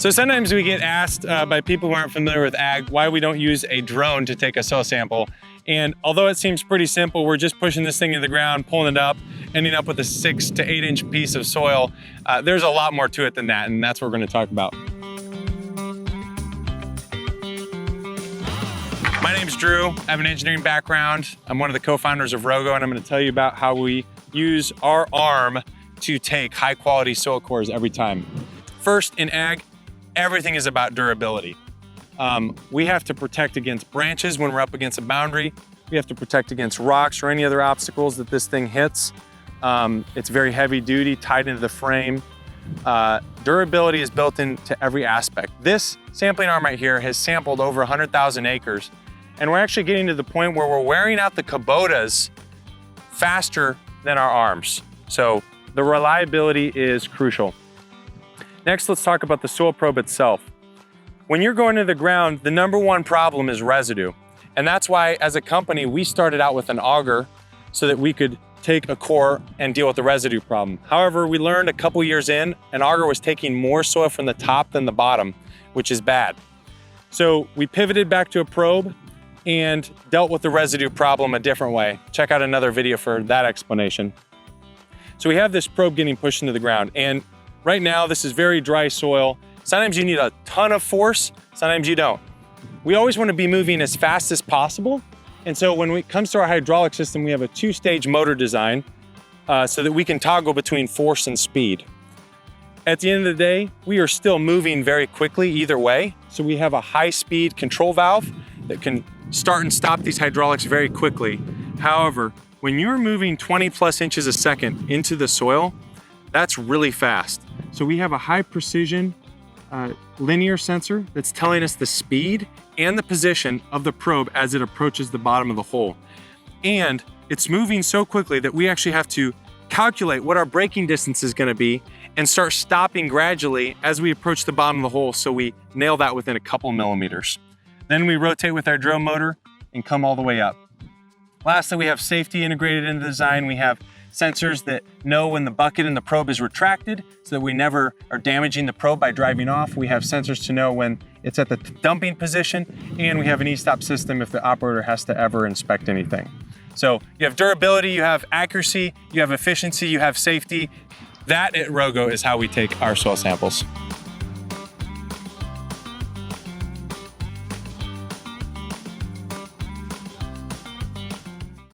So sometimes we get asked by people who aren't familiar with ag why we don't use a drone to take a soil sample. And although it seems pretty simple, we're just pushing this thing into the ground, pulling it up, ending up with a 6 to 8 inch piece of soil. There's a lot more to it than that, and that's what we're gonna talk about. My name's Drew. I have an engineering background. I'm one of the co-founders of ROGO, and I'm gonna tell you about how we use our arm to take high quality soil cores every time. First, in ag, everything is about durability. We have to protect against branches when we're up against a boundary. We have to protect against rocks or any other obstacles that this thing hits. It's very heavy duty, tied into the frame. Durability is built into every aspect. This sampling arm right here has sampled over 100,000 acres, and we're actually getting to the point where we're wearing out the Kubotas faster than our arms. So the reliability is crucial. Next, let's talk about the soil probe itself. When you're going to the ground, the #1 problem is residue. And that's why, as a company, we started out with an auger so that we could take a core and deal with the residue problem. However, we learned a couple years in, an auger was taking more soil from the top than the bottom, which is bad. So we pivoted back to a probe and dealt with the residue problem a different way. Check out another video for that explanation. So we have this probe getting pushed into the ground, and right now this is very dry soil. Sometimes you need a ton of force, sometimes you don't. We always want to be moving as fast as possible. And so when it comes to our hydraulic system, we have a 2-stage motor design so that we can toggle between force and speed. At the end of the day, we are still moving very quickly either way. So we have a high-speed control valve that can start and stop these hydraulics very quickly. However, when you're moving 20+ inches a second into the soil, that's really fast. So we have a high precision linear sensor that's telling us the speed and the position of the probe as it approaches the bottom of the hole. And it's moving so quickly that we actually have to calculate what our braking distance is gonna be and start stopping gradually as we approach the bottom of the hole, so we nail that within a couple millimeters. Then we rotate with our drill motor and come all the way up. Lastly, we have safety integrated into the design. We have sensors that know when the bucket in the probe is retracted so that we never are damaging the probe by driving off. We have sensors to know when it's at the dumping position, and we have an e-stop system if the operator has to ever inspect anything. So you have durability, you have accuracy, you have efficiency, you have safety. That at ROGO is how we take our soil samples.